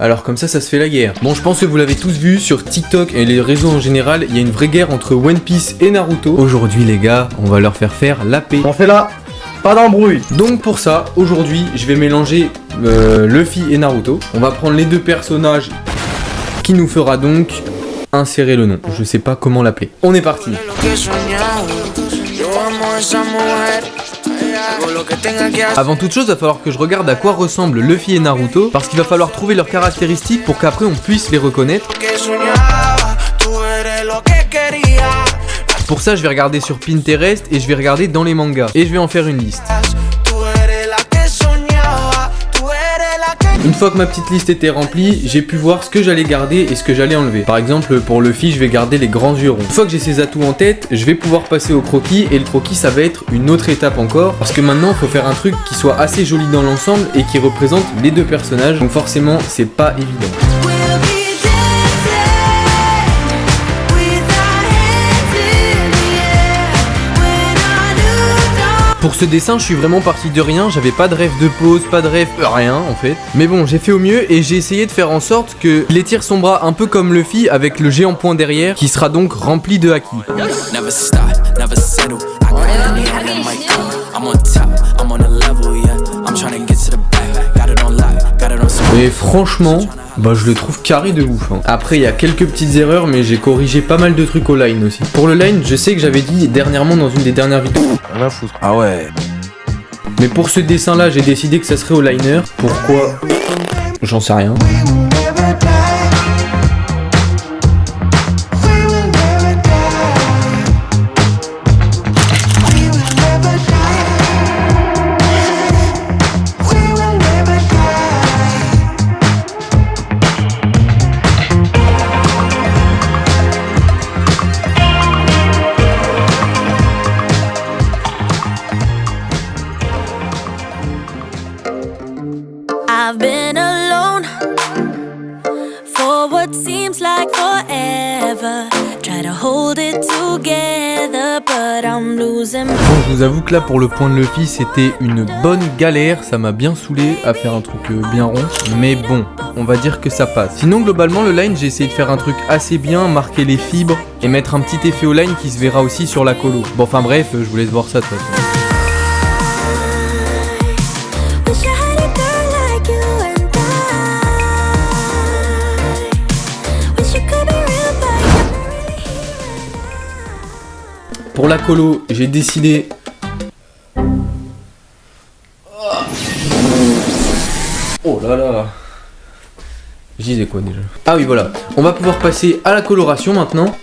alors comme ça se fait la guerre. Bon, je pense que vous l'avez tous vu sur TikTok et les réseaux en général, il y a une vraie guerre entre One Piece et Naruto. Aujourd'hui les gars, on va leur faire la paix. On fait là, pas d'embrouille. Donc pour ça, aujourd'hui, je vais mélanger Luffy et Naruto. On va prendre les deux personnages qui nous fera donc insérer le nom. Je sais pas comment l'appeler. On est parti. Avant toute chose, il va falloir que je regarde à quoi ressemblent Luffy et Naruto, parce qu'il va falloir trouver leurs caractéristiques pour qu'après on puisse les reconnaître. Pour ça, je vais regarder sur Pinterest et je vais regarder dans les mangas. Et je vais en faire une liste. Une fois que ma petite liste était remplie, j'ai pu voir ce que j'allais garder et ce que j'allais enlever. Par exemple, pour Luffy, je vais garder les grands yeux ronds. Une fois que j'ai ces atouts en tête, je vais pouvoir passer au croquis, et le croquis, ça va être une autre étape encore, parce que maintenant, il faut faire un truc qui soit assez joli dans l'ensemble et qui représente les deux personnages. Donc forcément, c'est pas évident. Pour ce dessin, je suis vraiment parti de rien, j'avais pas de rêve de pose, pas de rêve, rien en fait. Mais bon, j'ai fait au mieux et j'ai essayé de faire en sorte qu'il étire son bras un peu comme Luffy avec le géant point derrière qui sera donc rempli de haki. Et franchement, bah je le trouve carré de ouf. Après il y a quelques petites erreurs mais j'ai corrigé pas mal de trucs au line aussi. Pour le line, je sais que j'avais dit dernièrement dans une des dernières vidéos. Rien à foutre. Ah ouais. Mais pour ce dessin là, j'ai décidé que ça serait au liner. Pourquoi? J'en sais rien. I've been alone for what seems like forever. Try to hold it together, but I'm losing. Bon, je vous avoue que là pour le point de Luffy c'était une bonne galère, ça m'a bien saoulé à faire un truc bien rond, mais bon, on va dire que ça passe. Sinon globalement le line j'ai essayé de faire un truc assez bien, marquer les fibres et mettre un petit effet au line qui se verra aussi sur la colo. Bon enfin bref, je vous laisse voir ça de toute façon. Pour la colo, j'ai décidé... Oh là là. Je disais quoi déjà? Ah oui voilà, on va pouvoir passer à la coloration maintenant.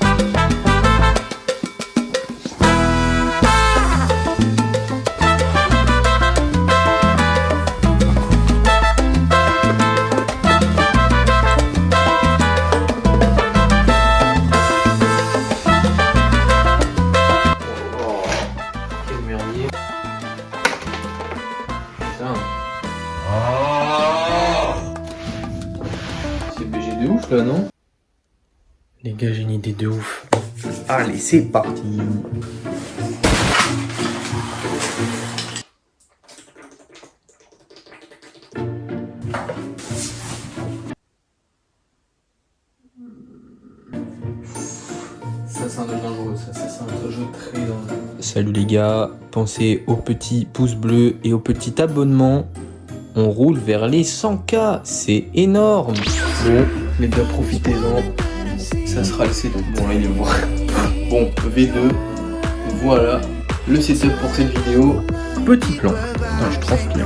C'est BG de ouf là, non? Les gars, j'ai une idée de ouf. Allez, c'est parti. Ça, c'est un jeu dangereux, ça, c'est un jeu très dangereux. Salut les gars, pensez au petit pouce bleu et au petit abonnement. On roule vers les 100K, c'est énorme. Bon, les gars, profitez-en. Ça sera le setup. Bon, là, il est bon. Bon, V2. Voilà le setup pour cette vidéo. Petit plan. Putain, je transpire.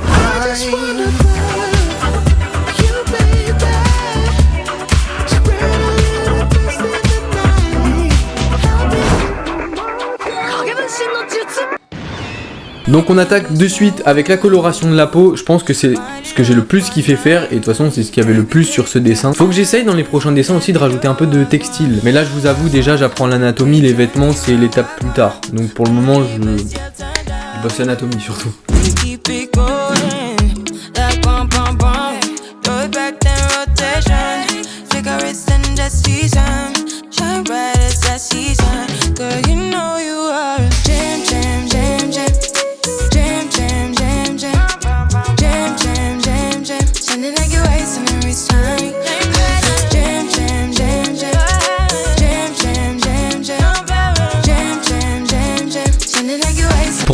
Donc on attaque de suite avec la coloration de la peau. Je pense que c'est ce que j'ai le plus kiffé faire et de toute façon c'est ce qu'il y avait le plus sur ce dessin. Faut que j'essaye dans les prochains dessins aussi de rajouter un peu de textile. Mais là je vous avoue déjà j'apprends l'anatomie, les vêtements c'est l'étape plus tard. Donc pour le moment je bosse l'anatomie surtout.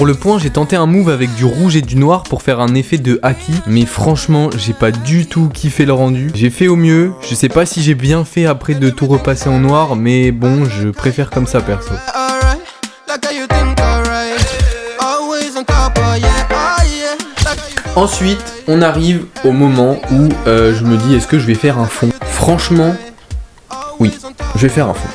Pour le point, j'ai tenté un move avec du rouge et du noir pour faire un effet de haki, mais franchement, j'ai pas du tout kiffé le rendu. J'ai fait au mieux, je sais pas si j'ai bien fait après de tout repasser en noir, mais bon, je préfère comme ça perso. Ensuite, on arrive au moment où je me dis est-ce que je vais faire un fond. Franchement, oui, je vais faire un fond.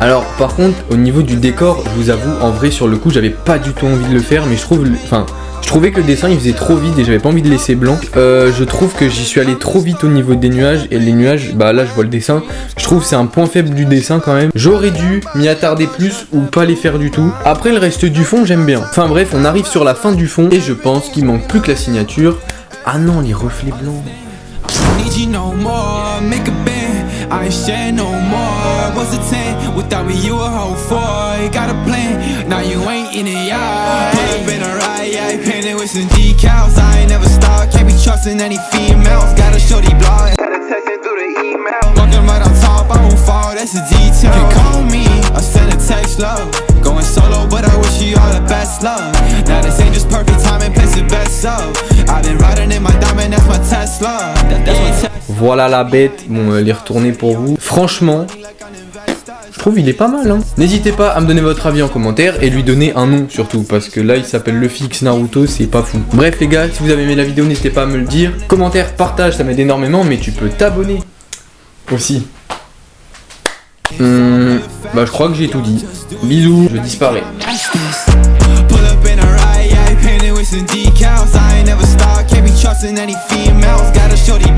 Alors par contre au niveau du décor, je vous avoue en vrai sur le coup j'avais pas du tout envie de le faire, mais je trouvais que le dessin il faisait trop vide et j'avais pas envie de laisser blanc. Je trouve que j'y suis allé trop vite au niveau des nuages, et les nuages, bah là je vois le dessin, je trouve que c'est un point faible du dessin quand même. J'aurais dû m'y attarder plus ou pas les faire du tout. Après le reste du fond j'aime bien. Enfin bref, on arrive sur la fin du fond et je pense qu'il manque plus que la signature. Ah non, les reflets blancs. I ain't share no more. What's a 10? Without me, you a hoe for. You got a plan, now you ain't in it, yeah. Pull up in a ride, yeah. Painted with some decals. I ain't never start, can't be trusting any females. Got a shorty blog, had to text it through the email. Walking right on top, I won't fall, that's a detail. You can call me, I send a text, love. Going solo, but I wish you all the best, love. Now this ain't just perfect time and place the best up. I've been riding in my diamond, that's my Tesla. That's my Tesla. Voilà la bête, bon elle est retournée pour vous. Franchement, je trouve il est pas mal hein. N'hésitez pas à me donner votre avis en commentaire et lui donner un nom surtout, parce que là il s'appelle Luffy X Naruto, c'est pas fou. Bref les gars, si vous avez aimé la vidéo n'hésitez pas à me le dire. Commentaire, partage, ça m'aide énormément, mais tu peux t'abonner aussi. Bah je crois que j'ai tout dit. Bisous, je disparais. Trusting any females, got a shorty